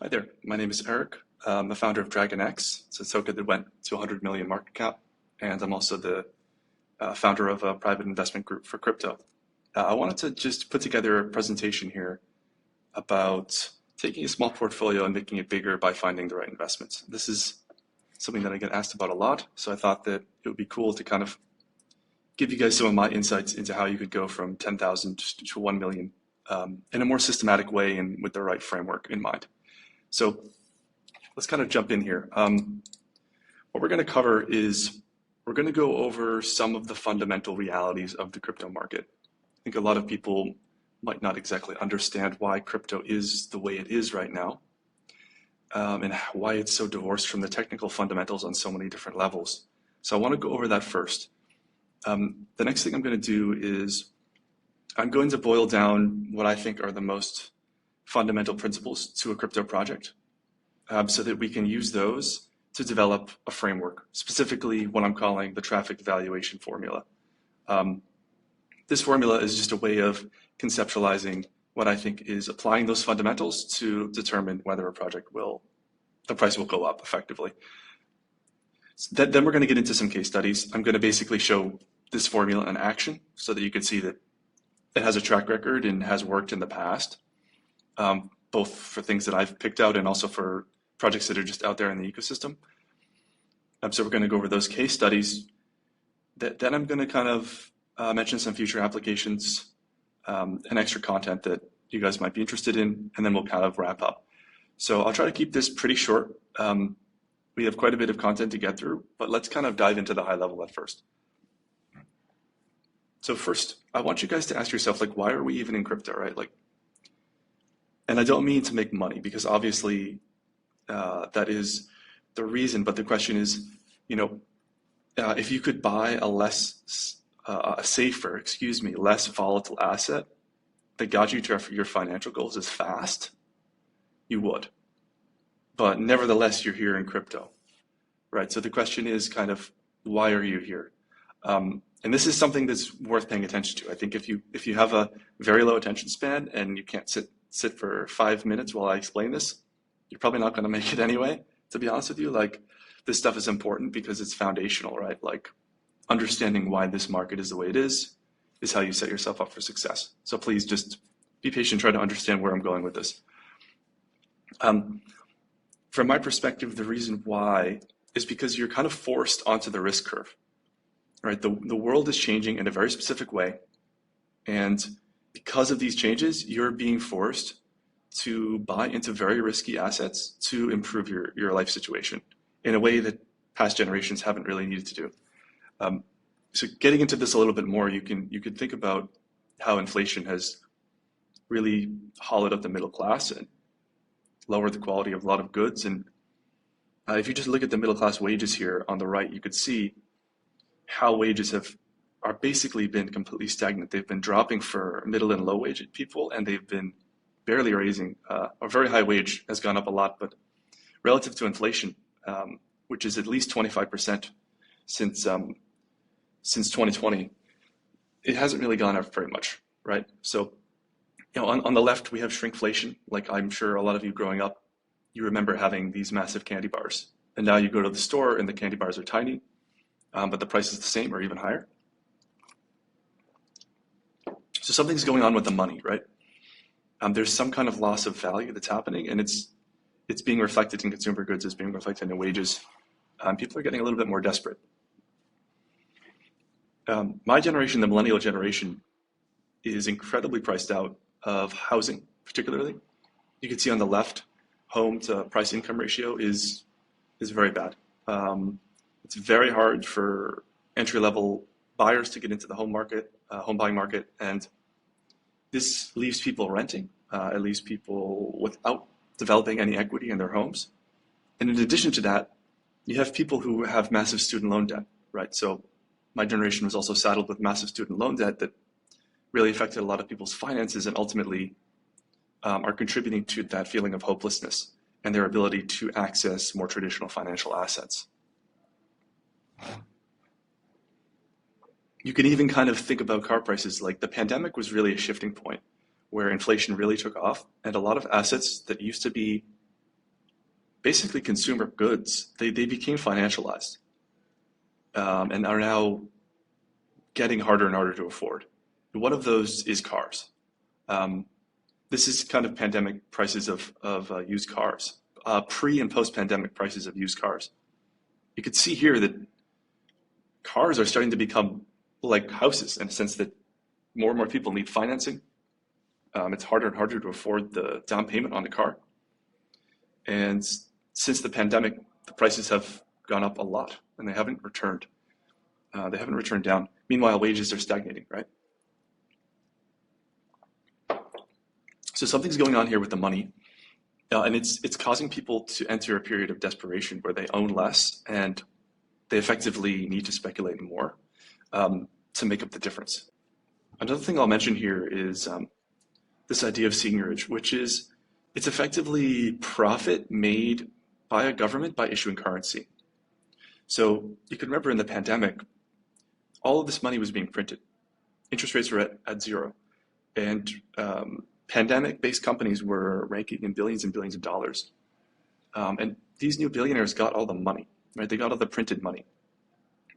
Hi there, my name is Erik. I'm the founder of DragonX. It's a token that went to 100 million market cap, and I'm also the founder of a private investment group for crypto. I wanted to just put together a presentation here about taking a small portfolio and making it bigger by finding the right investments. This is something that I get asked about a lot, so I thought that it would be cool to kind of give you guys some of my insights into how you could go from 10,000 to 1 million in a more systematic way and with the right framework in mind. So let's kind of jump in here. What we're going to cover is we're going to go over some of the fundamental realities of the crypto market. I think a lot of people might not exactly understand why crypto is the way it is right now, and why it's so divorced from the technical fundamentals on so many different levels. So I want to go over that first. The next thing I'm going to do is I'm going to boil down what I think are the most fundamental principles to a crypto project, so that we can use those to develop a framework, specifically what I'm calling the traffic valuation formula. This formula is just a way of conceptualizing what I think is applying those fundamentals to determine whether a project the price will go up effectively. So then we're going to get into some case studies. I'm going to basically show this formula in action so that you can see that it has a track record and has worked in the past, both for things that I've picked out and also for projects that are just out there in the ecosystem. So we're going to go over those case studies. Then I'm going to kind of mention some future applications and extra content that you guys might be interested in, and then we'll kind of wrap up. So I'll try to keep this pretty short. We have quite a bit of content to get through, but let's kind of dive into the high level at first. So first, I want you guys to ask yourself, like, why are we even in crypto, right? Like, and I don't mean to make money, because obviously that is the reason, but the question is, if you could buy a safer, less volatile asset that got you to your financial goals as fast, you would. But nevertheless, you're here in crypto, right? So the question is kind of, why are you here? And this is something that's worth paying attention to. I think if you have a very low attention span and you can't sit for 5 minutes while I explain this, you're probably not going to make it anyway, to be honest with you. Like, this stuff is important because it's foundational, right? Like, understanding why this market is the way it is how you set yourself up for success. So please just be patient, try to understand where I'm going with this. From my perspective, the reason why is because you're kind of forced onto the risk curve, right? The world is changing in a very specific way, and because of these changes, you're being forced to buy into very risky assets to improve your life situation in a way that past generations haven't really needed to do. So getting into this a little bit more, you can think about how inflation has really hollowed out the middle class and lowered the quality of a lot of goods. And if you just look at the middle class wages here on the right, you could see how wages are basically been completely stagnant. They've been dropping for middle and low wage people, and they've been barely raising. A very high wage has gone up a lot, but relative to inflation, which is at least 25% since 2020, it hasn't really gone up very much, right? So, on the left, we have shrinkflation. Like, I'm sure a lot of you growing up, you remember having these massive candy bars. And now you go to the store and the candy bars are tiny, but the price is the same or even higher. So something's going on with the money, right? There's some kind of loss of value that's happening, and it's being reflected in consumer goods, it's being reflected in wages. People are getting a little bit more desperate. My generation, the millennial generation, is incredibly priced out of housing, particularly. You can see on the left, home to price income ratio is very bad. It's very hard for entry-level buyers to get into the home buying market, and this leaves people renting. It leaves people without developing any equity in their homes. And in addition to that, you have people who have massive student loan debt, right? So my generation was also saddled with massive student loan debt that really affected a lot of people's finances and ultimately are contributing to that feeling of hopelessness and their ability to access more traditional financial assets. You can even kind of think about car prices. Like, the pandemic was really a shifting point where inflation really took off, and a lot of assets that used to be basically consumer goods. They became financialized, and are now getting harder and harder to afford. And one of those is cars. This is kind of pandemic prices of used cars, pre and post pandemic prices of used cars. You could see here that cars are starting to become like houses in a sense that more and more people need financing. It's harder and harder to afford the down payment on the car. And since the pandemic, the prices have gone up a lot, and they haven't returned. They haven't returned down. Meanwhile, wages are stagnating, right? So something's going on here with the money, and it's causing people to enter a period of desperation where they own less and they effectively need to speculate more to make up the difference. Another thing I'll mention here is this idea of seigniorage, which is it's effectively profit made by a government by issuing currency. So you can remember in the pandemic, all of this money was being printed. Interest rates were at zero. And pandemic-based companies were ranking in billions and billions of dollars. And these new billionaires got all the money, right? They got all the printed money.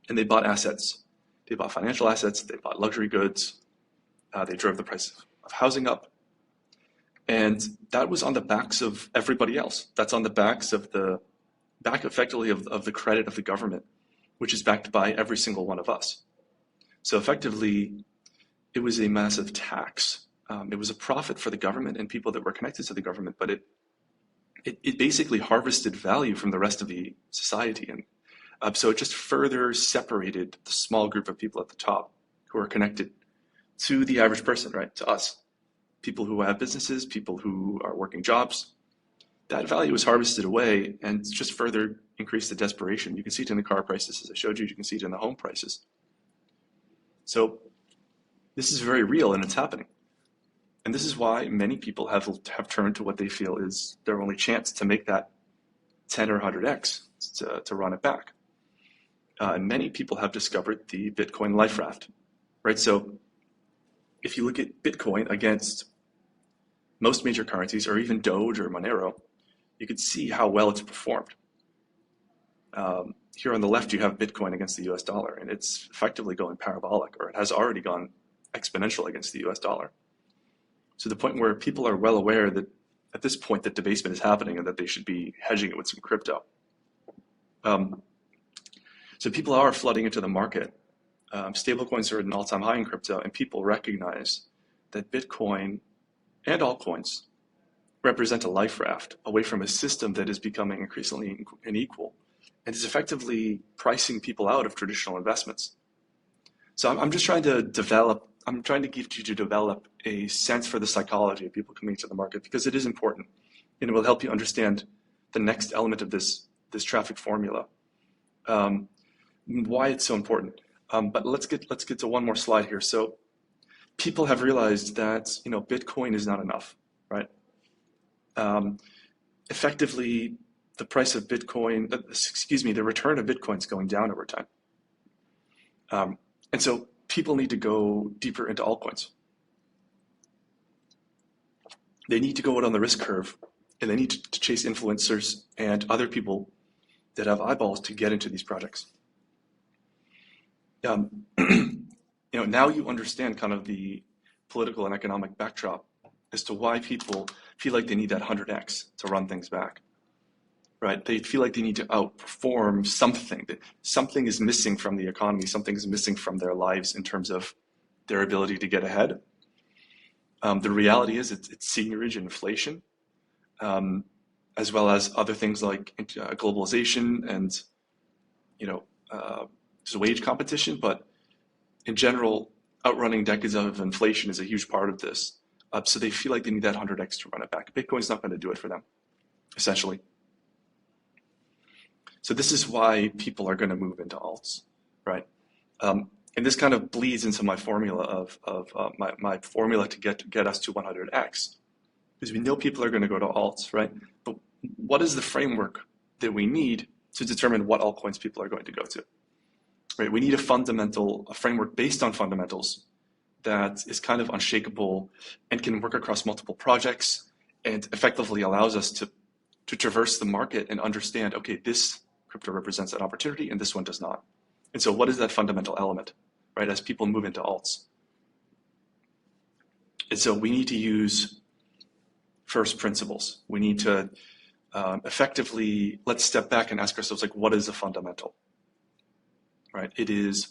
And they bought assets. They bought financial assets. They bought luxury goods. They drove the price of housing up. And that was on the backs of everybody else. That's on the backs of effectively of the credit of the government, which is backed by every single one of us. So effectively, it was a massive tax. It was a profit for the government and people that were connected to the government, but it basically harvested value from the rest of the society. And so it just further separated the small group of people at the top who are connected to the average person, right? To us. People who have businesses, people who are working jobs. That value was harvested away and just further increased the desperation. You can see it in the car prices, as I showed you. You can see it in the home prices. So this is very real and it's happening. And this is why many people have turned to what they feel is their only chance to make that 10 or 100x, to run it back. And many people have discovered the Bitcoin life raft, right? So if you look at Bitcoin against most major currencies, or even Doge or Monero, you can see how well it's performed. Here on the left, you have Bitcoin against the US dollar, and it's effectively going parabolic, or it has already gone exponential against the US dollar. To the point where people are well aware that at this point that debasement is happening and that they should be hedging it with some crypto. So people are flooding into the market. Stablecoins are at an all-time high in crypto, and people recognize that Bitcoin and altcoins represent a life raft away from a system that is becoming increasingly unequal and is effectively pricing people out of traditional investments. So I'm just trying to develop, I'm trying to get you to develop a sense for the psychology of people coming to the market, because it is important and it will help you understand the next element of this traffic formula, why it's so important. But let's get to one more slide here. So people have realized that Bitcoin is not enough, right? Effectively, the price of Bitcoin, the return of Bitcoin is going down over time. And so people need to go deeper into altcoins. They need to go out on the risk curve, and they need to chase influencers and other people that have eyeballs to get into these projects. Now you understand kind of the political and economic backdrop as to why people feel like they need that 100x to run things back, right? They feel like they need to outperform something, that something is missing from the economy, something is missing from their lives in terms of their ability to get ahead. The reality is it's seigniorage and inflation, as well as other things like globalization and, there's wage competition, but in general, outrunning decades of inflation is a huge part of this. So they feel like they need that 100x to run it back. Bitcoin's not going to do it for them, essentially. So this is why people are going to move into alts, right? And this kind of bleeds into my formula of my formula to get us to 100x, because we know people are going to go to alts, right? But what is the framework that we need to determine what altcoins people are going to go to? Right, we need a framework based on fundamentals that is kind of unshakable and can work across multiple projects and effectively allows us to to traverse the market and understand, okay, this crypto represents an opportunity and this one does not. And so what is that fundamental element, right, as people move into alts? And so we need to use first principles. We need to effectively, let's step back and ask ourselves, like, what is a fundamental, right? It is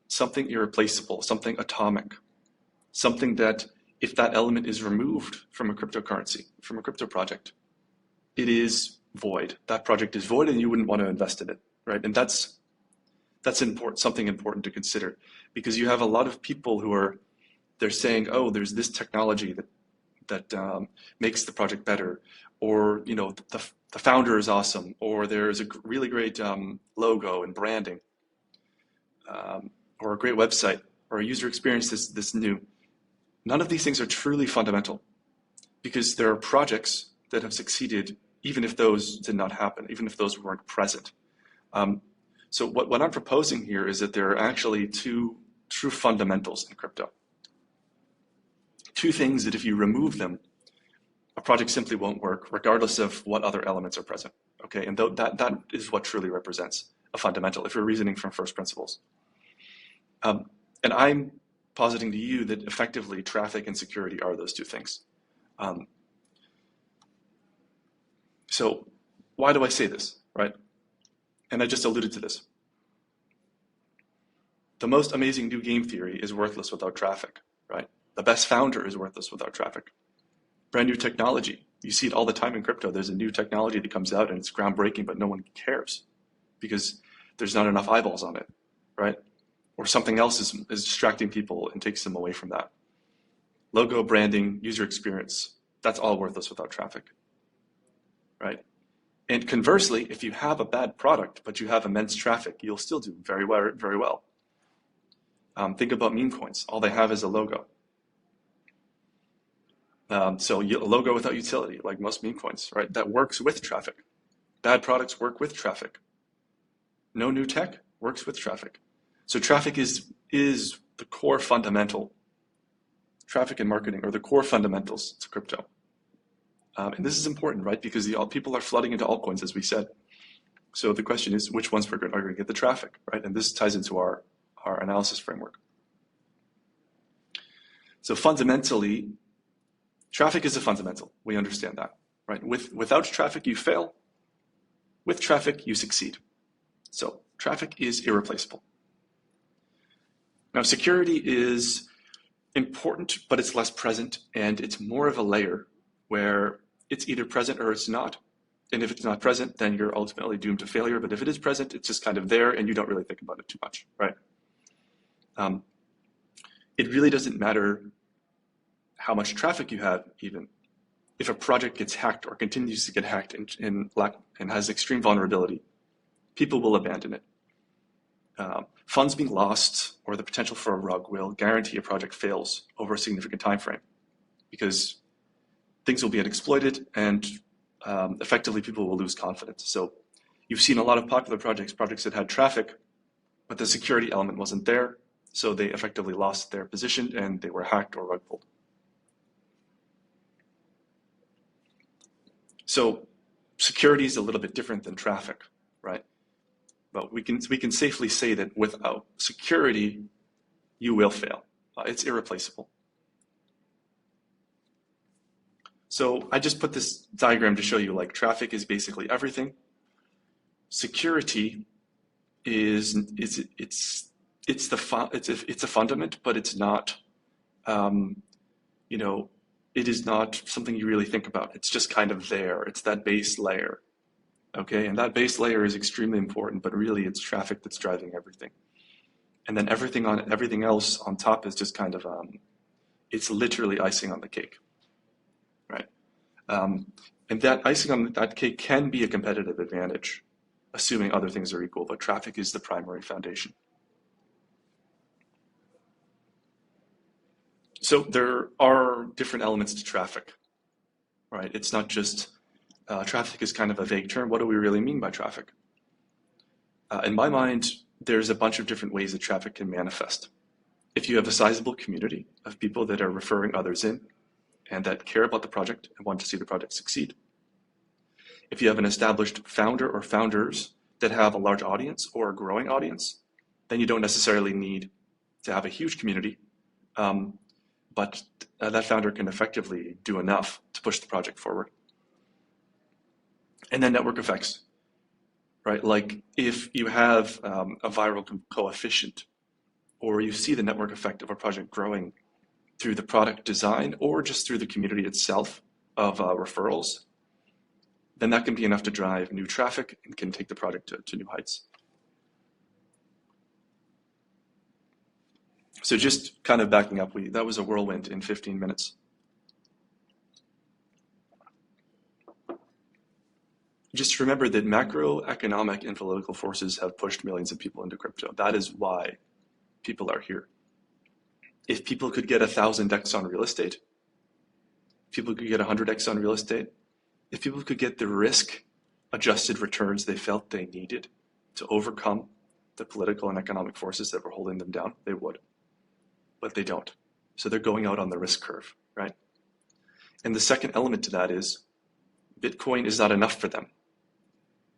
something irreplaceable, something atomic, something that if that element is removed from a cryptocurrency, from a crypto project, it is void. That project is void and you wouldn't want to invest in it, right? And that's important, something important to consider, because you have a lot of people who they're saying, oh, there's this technology that makes the project better, or the founder is awesome, or there's a really great logo and branding, or a great website, or a user experience this new. None of these things are truly fundamental, because there are projects that have succeeded even if those did not happen, even if those weren't present. So what I'm proposing here is that there are actually two true fundamentals in crypto. Two things that if you remove them, a project simply won't work, regardless of what other elements are present. Okay, and that is what truly represents a fundamental, if you're reasoning from first principles. And I'm positing to you that effectively traffic and security are those two things. So why do I say this, right? And I just alluded to this. The most amazing new game theory is worthless without traffic, right? The best founder is worthless without traffic. Brand new technology. You see it all the time in crypto. There's a new technology that comes out and it's groundbreaking, but no one cares because there's not enough eyeballs on it, right? Or something else is distracting people and takes them away from that. Logo, branding, user experience, that's all worthless without traffic, right? And conversely, if you have a bad product, but you have immense traffic, you'll still do very well, very well. Think about meme coins. All they have is a logo. So a logo without utility, like most meme coins, right? That works with traffic. Bad products work with traffic. No new tech works with traffic. So traffic is the core fundamental. Traffic and marketing are the core fundamentals to crypto. And this is important, right? Because people are flooding into altcoins, as we said. So the question is, which ones are going to get the traffic, right? And this ties into our analysis framework. So fundamentally, traffic is a fundamental. We understand that, right? Without traffic, you fail. With traffic, you succeed. So traffic is irreplaceable. Now, security is important, but it's less present, and it's more of a layer where it's either present or it's not. And if it's not present, then you're ultimately doomed to failure. But if it is present, it's just kind of there, and you don't really think about it too much, right? It really doesn't matter how much traffic you have, even if a project gets hacked or continues to get hacked and has extreme vulnerability, people will abandon it. Funds being lost or the potential for a rug will guarantee a project fails over a significant time frame, because things will be exploited and effectively people will lose confidence. So you've seen a lot of popular projects that had traffic, but the security element wasn't there. So they effectively lost their position and they were hacked or rug pulled. So security is a little bit different than traffic, right? But we can safely say that without security, you will fail. It's irreplaceable. So I just put this diagram to show you, like, traffic is basically everything. Security is it's a fundament, but it's not it is not something you really think about. It's just kind of there. It's that base layer. Okay, and that base layer is extremely important, but really it's traffic that's driving everything. And then everything else on top is just kind of it's literally icing on the cake, right? And that icing on that cake can be a competitive advantage, assuming other things are equal, but traffic is the primary foundation. So there are different elements to traffic, right? It's not just traffic is kind of a vague term. What do we really mean by traffic? In my mind, there's a bunch of different ways that traffic can manifest. If you have a sizable community of people that are referring others in and that care about the project and want to see the project succeed, If you have an established founder or founders that have a large audience or a growing audience, then you don't necessarily need to have a huge community, but that founder can effectively do enough to push the project forward. And then network effects, right? Like if you have a viral coefficient, or you see the network effect of a project growing through the product design or just through the community itself of referrals, then that can be enough to drive new traffic and can take the project to new heights. So just kind of backing up, that was a whirlwind in 15 minutes. Just remember that macroeconomic and political forces have pushed millions of people into crypto. That is why people are here. If people could get 1,000x on real estate, if people could get 100x on real estate, if people could get the risk-adjusted returns they felt they needed to overcome the political and economic forces that were holding them down, they would. But they don't. So they're going out on the risk curve, right? And the second element to that is Bitcoin is not enough for them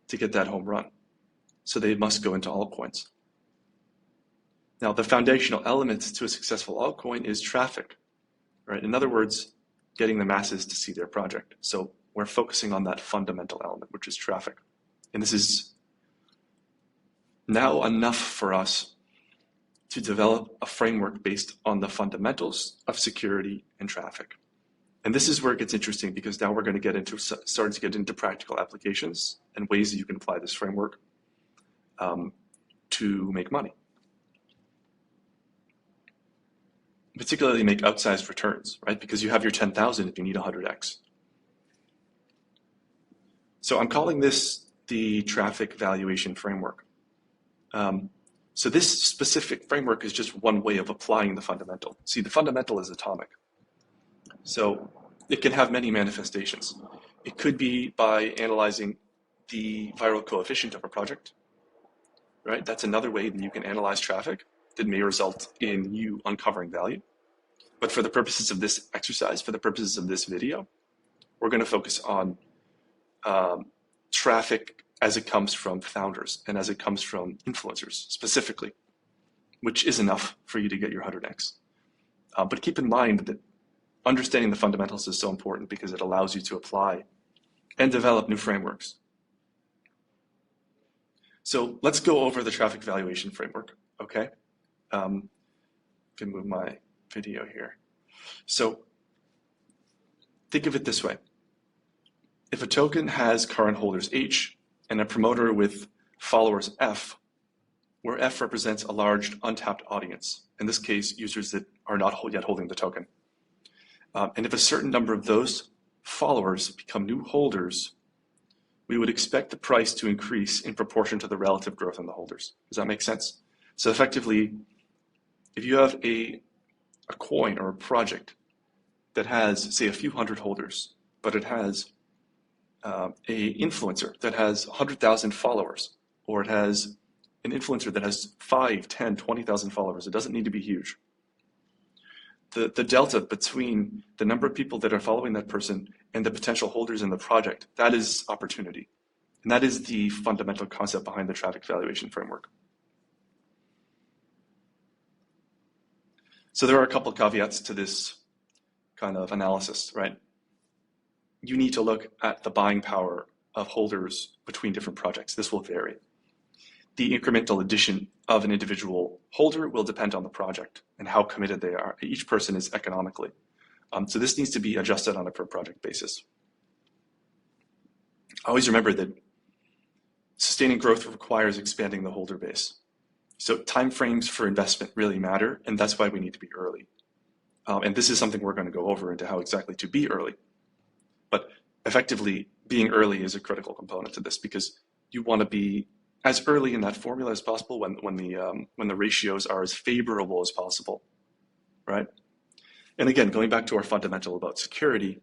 to get that home run. So they must go into altcoins. Now, the foundational element to a successful altcoin is traffic, right? In other words, getting the masses to see their project. So we're focusing on that fundamental element, which is traffic. And this is now enough for us to develop a framework based on the fundamentals of security and traffic. And this is where it gets interesting, because now we're going to start to get into practical applications and ways that you can apply this framework to make money. Particularly make outsized returns, right? Because you have your 10,000 if you need 100x. So I'm calling this the traffic valuation framework. So this specific framework is just one way of applying the fundamental. See, the fundamental is atomic. So it can have many manifestations. It could be by analyzing the viral coefficient of a project, right? That's another way that you can analyze traffic that may result in you uncovering value. But for the purposes of this exercise, for the purposes of this video, we're going to focus on traffic as it comes from founders and as it comes from influencers specifically, which is enough for you to get your 100x. But keep in mind that understanding the fundamentals is so important because it allows you to apply and develop new frameworks. So let's go over the traffic valuation framework, okay? Can move my video here. So think of it this way. If a token has current holders H and a promoter with followers F, where F represents a large untapped audience, in this case, users that are not yet holding the token. And if a certain number of those followers become new holders, we would expect the price to increase in proportion to the relative growth in the holders. Does that make sense? So effectively, if you have a coin or a project that has, say, a few hundred holders, but it has a influencer that has 100,000 followers, or it has an influencer that has 5, 10, 20,000 followers, it doesn't need to be huge. The delta between the number of people that are following that person and the potential holders in the project, that is opportunity. And that is the fundamental concept behind the traffic valuation framework. So there are a couple of caveats to this kind of analysis, right? You need to look at the buying power of holders between different projects. This will vary. The incremental addition of an individual holder will depend on the project and how committed they are. Each person is economically. So this needs to be adjusted on a per project basis. Always remember that sustaining growth requires expanding the holder base. So timeframes for investment really matter, and that's why we need to be early. And this is something we're going to go over into how exactly to be early. But effectively, being early is a critical component to this because you want to be as early in that formula as possible when the ratios are as favorable as possible, right? And again, going back to our fundamental about security,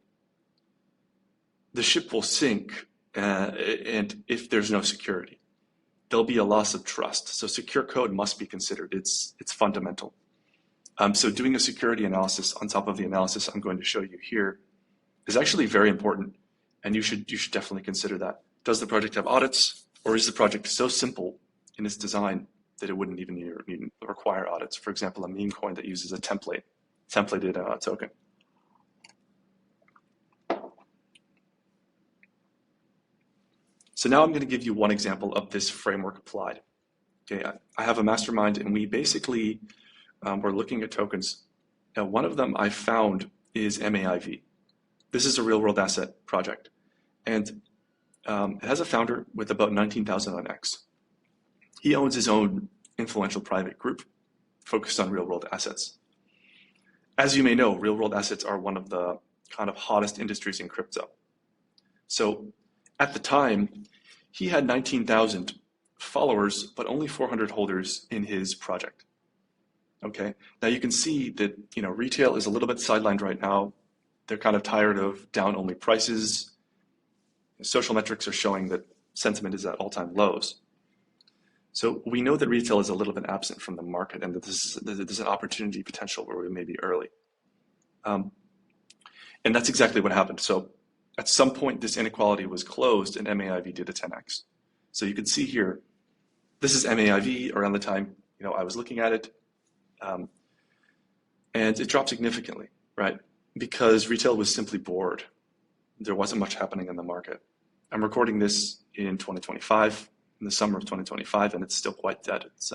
the ship will sink, and if there's no security, there'll be a loss of trust. So secure code must be considered. It's fundamental. So doing a security analysis on top of the analysis I'm going to show you here is actually very important And you should definitely consider that. Does the project have audits, or is the project so simple in its design that it wouldn't even need require audits? For example, a meme coin that uses a templated token. So now I'm going to give you one example of this framework applied. Okay, I have a mastermind, and we basically we're looking at tokens. Now, one of them I found is MAIV. This is a real-world asset project, and it has a founder with about 19,000 on X. He owns his own influential private group focused on real-world assets. As you may know, real-world assets are one of the kind of hottest industries in crypto. So at the time, he had 19,000 followers, but only 400 holders in his project. Okay, now you can see that retail is a little bit sidelined right now. They're kind of tired of down-only prices. Social metrics are showing that sentiment is at all-time lows. So we know that retail is a little bit absent from the market, and that there's an opportunity potential where we may be early. And that's exactly what happened. So at some point, this inequality was closed, and MAIV did a 10x. So you can see here, this is MAIV around the time I was looking at it, and it dropped significantly, right? Because retail was simply bored. There wasn't much happening in the market. I'm recording this in 2025, in the summer of 2025, and it's still quite dead. It's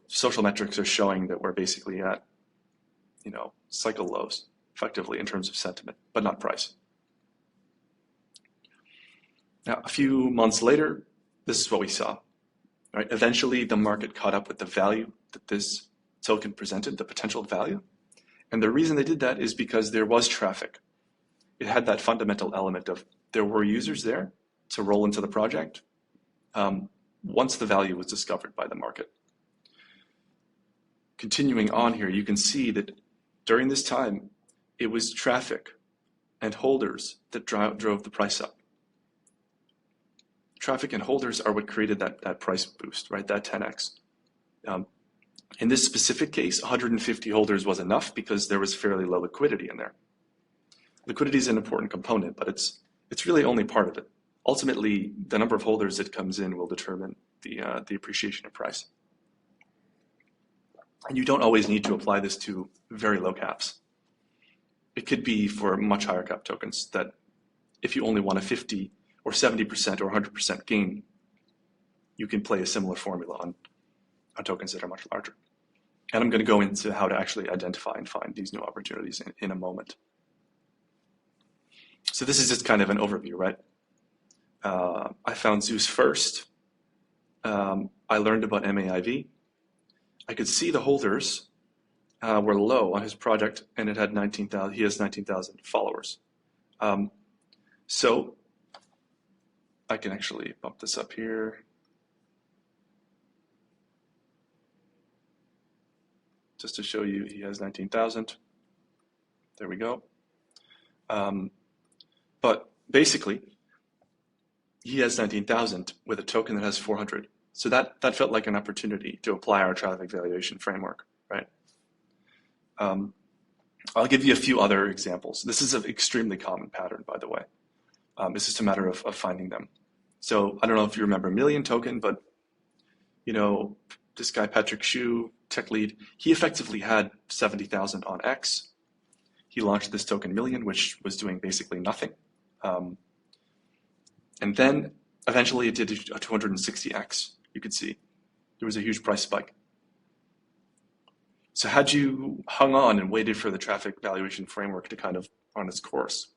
social metrics are showing that we're basically at cycle lows, effectively, in terms of sentiment, but not price. Now, a few months later, this is what we saw. Right? Eventually, the market caught up with the value that this token presented, the potential value. And the reason they did that is because there was traffic. It had that fundamental element of there were users there to roll into the project once the value was discovered by the market. Continuing on here, you can see that during this time, it was traffic and holders that drove the price up. Traffic and holders are what created that price boost, right? That 10x. In this specific case, 150 holders was enough because there was fairly low liquidity in there. Liquidity is an important component, but it's really only part of it. Ultimately, the number of holders that comes in will determine the appreciation of price. And you don't always need to apply this to very low caps. It could be for much higher cap tokens that if you only want a 50 or 70% or 100% gain, you can play a similar formula on tokens that are much larger. And I'm going to go into how to actually identify and find these new opportunities in a moment. So this is just kind of an overview, right? I found Zeus first. I learned about MAIV. I could see the holders were low on his project, and it had 19,000. He has 19,000 followers. So I can actually bump this up here. Just to show you, he has 19,000. There we go. But basically, he has 19,000 with a token that has 400. So that felt like an opportunity to apply our traffic valuation framework, right? I'll give you a few other examples. This is an extremely common pattern, by the way. It's just a matter of finding them. So I don't know if you remember Million token, but this guy, Patrick Shu, tech lead, he effectively had 70,000 on X. He launched this token Million, which was doing basically nothing. And then eventually it did a 260X. You could see there was a huge price spike. So had you hung on and waited for the traffic valuation framework to kind of run its course,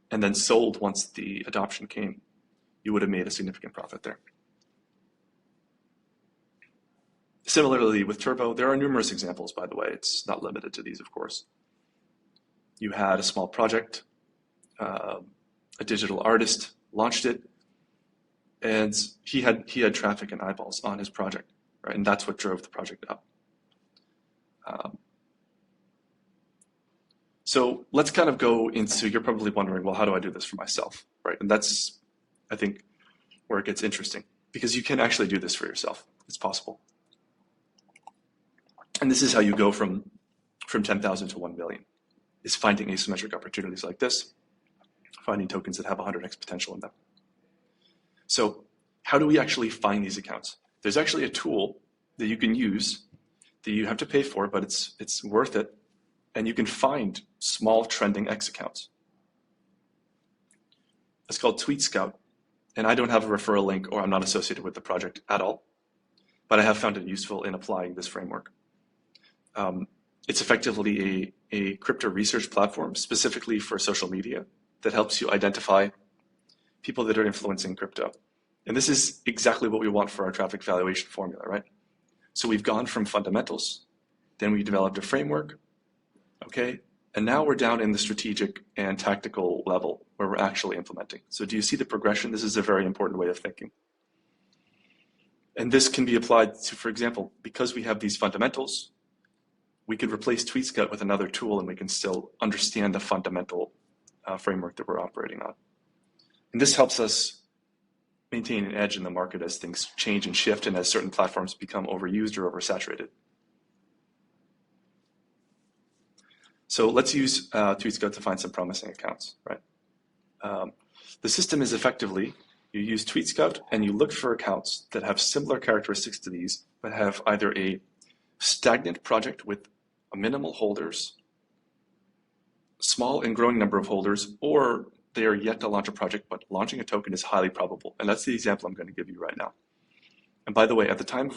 and then sold once the adoption came, you would have made a significant profit there. Similarly with Turbo, there are numerous examples, by the way. It's not limited to these, of course. You had a small project, a digital artist launched it, and he had traffic and eyeballs on his project, right? And that's what drove the project up. So let's kind of go into, you're probably wondering, well, how do I do this for myself, right? And that's, I think, where it gets interesting, because you can actually do this for yourself. It's possible. And this is how you go from 10,000 to 1 million, is finding asymmetric opportunities like this. finding tokens that have 100x potential in them. So how do we actually find these accounts? There's actually a tool that you can use that you have to pay for, but it's worth it. And you can find small trending X accounts. It's called Tweet Scout. And I don't have a referral link, or I'm not associated with the project at all, but I have found it useful in applying this framework. It's effectively a crypto research platform specifically for social media that helps you identify people that are influencing crypto. And this is exactly what we want for our traffic valuation formula, right? So we've gone from fundamentals, then we developed a framework, okay? And now we're down in the strategic and tactical level where we're actually implementing. So do you see the progression? This is a very important way of thinking. And this can be applied to, for example, because we have these fundamentals, we could replace TweetScout with another tool and we can still understand the fundamental framework that we're operating on. And this helps us maintain an edge in the market as things change and shift and as certain platforms become overused or oversaturated. So let's use TweetScout to find some promising accounts, right? The system is effectively, you use TweetScout and you look for accounts that have similar characteristics to these, but have either a stagnant project with minimal holders, small and growing number of holders, or they are yet to launch a project, but launching a token is highly probable. And that's the example I'm going to give you right now. And by the way, at the time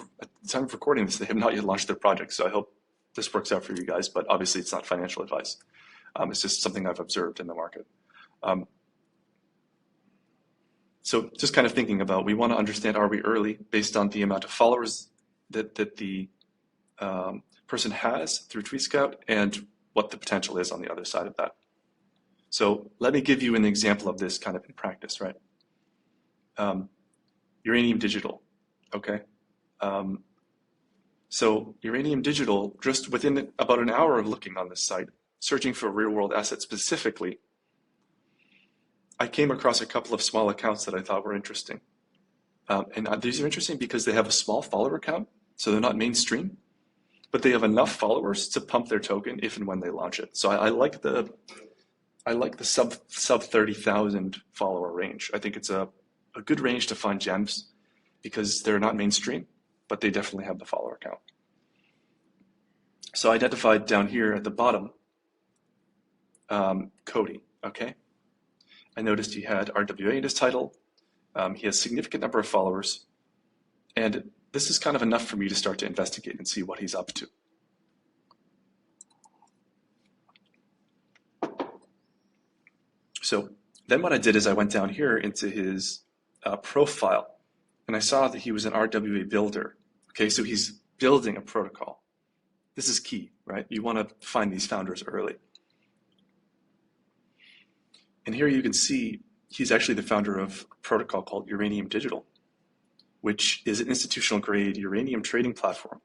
of recording this, they have not yet launched their project. So I hope this works out for you guys, but obviously it's not financial advice. It's just something I've observed in the market. So just kind of thinking about, we want to understand, are we early based on the amount of followers that the person has through TweetScout and what the potential is on the other side of that. So let me give you an example of this kind of in practice, right? Uranium Digital, okay? So Uranium Digital, just within about an hour of looking on this site, searching for real world assets specifically, I came across a couple of small accounts that I thought were interesting. And these are interesting because they have a small follower count, so they're not mainstream, but they have enough followers to pump their token if and when they launch it. So I like the sub 30,000 follower range. I think it's a good range to find gems because they're not mainstream, but they definitely have the follower count. So I identified down here at the bottom, Cody, okay? I noticed he had RWA in his title. He has a significant number of followers, and this is kind of enough for me to start to investigate and see what he's up to. So then what I did is I went down here into his profile, and I saw that he was an RWA builder. Okay, so he's building a protocol. This is key, right? You want to find these founders early. And here you can see he's actually the founder of a protocol called Uranium Digital, which is an institutional grade uranium trading platform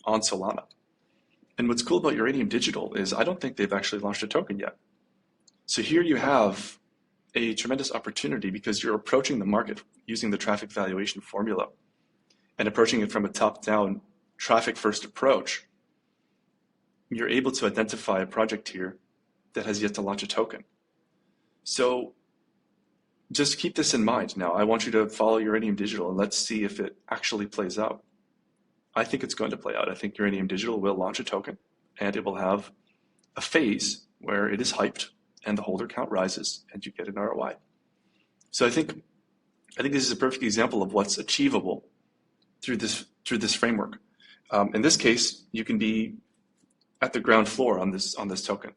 on Solana. And what's cool about Uranium Digital is I don't think they've actually launched a token yet. So here you have a tremendous opportunity because you're approaching the market using the traffic valuation formula and approaching it from a top-down traffic-first approach. You're able to identify a project here that has yet to launch a token. So just keep this in mind. Now, I want you to follow Uranium Digital and let's see if it actually plays out. I think it's going to play out. I think Uranium Digital will launch a token and it will have a phase where it is hyped and the holder count rises and you get an ROI. So I think this is a perfect example of what's achievable through this framework. In this case, you can be at the ground floor on this token.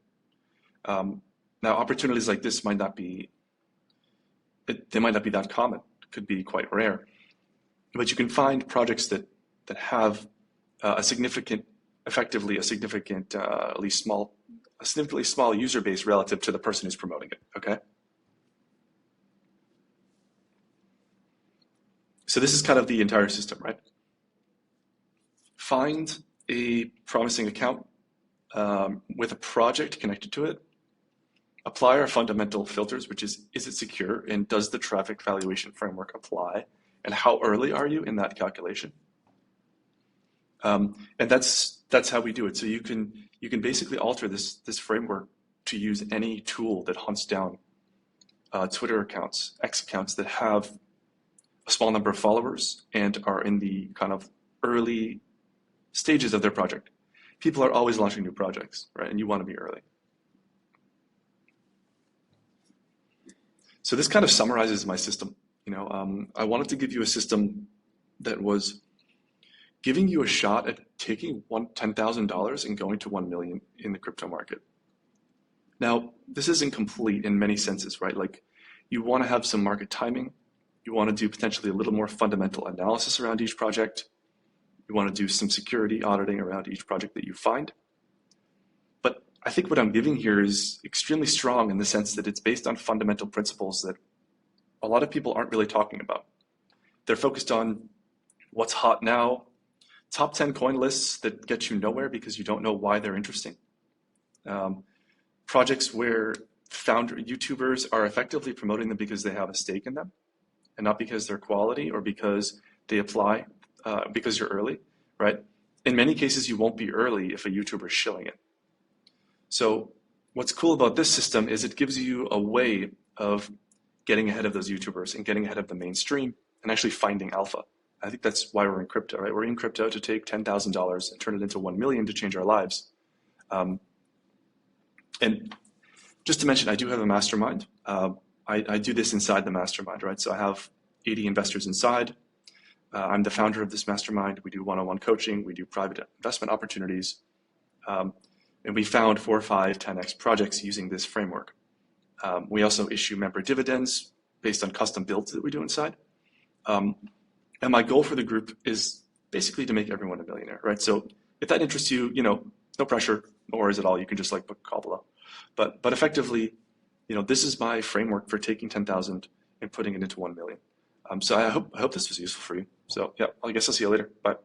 Now, opportunities like this might not be that common. It could be quite rare, but you can find projects that have a significantly small user base relative to the person who's promoting it. Okay. So this is kind of the entire system, right? Find a promising account with a project connected to it. Apply our fundamental filters, which is it secure and does the traffic valuation framework apply? And how early are you in that calculation? And that's how we do it. So you can basically alter this framework to use any tool that hunts down Twitter accounts, X accounts that have a small number of followers and are in the kind of early stages of their project. People are always launching new projects, right? And you want to be early. So this kind of summarizes my system. I wanted to give you a system that was giving you a shot at taking $10,000 and going to 1 million in the crypto market. Now, this isn't complete in many senses, right? Like, you want to have some market timing. You want to do potentially a little more fundamental analysis around each project. You want to do some security auditing around each project that you find. But I think what I'm giving here is extremely strong in the sense that it's based on fundamental principles that a lot of people aren't really talking about. They're focused on what's hot now, top 10 coin lists that get you nowhere because you don't know why they're interesting. Projects where YouTubers are effectively promoting them because they have a stake in them and not because they're quality or because they apply because you're early, right? In many cases, you won't be early if a YouTuber is shilling it. So what's cool about this system is it gives you a way of getting ahead of those YouTubers and getting ahead of the mainstream and actually finding alpha. I think that's why we're in crypto, right? We're in crypto to take $10,000 and turn it into 1 million to change our lives. And just to mention, I do have a mastermind. I do this inside the mastermind, right? So I have 80 investors inside. I'm the founder of this mastermind. We do one-on-one coaching. We do private investment opportunities. And we found 4, 5, 10x projects using this framework. We also issue member dividends based on custom builds that we do inside. And my goal for the group is basically to make everyone a millionaire, right? So if that interests you, no pressure, no worries at all. You can just book a call below. But effectively, this is my framework for taking 10,000 and putting it into 1 million. So I hope this was useful for you. So yeah, I guess I'll see you later. Bye.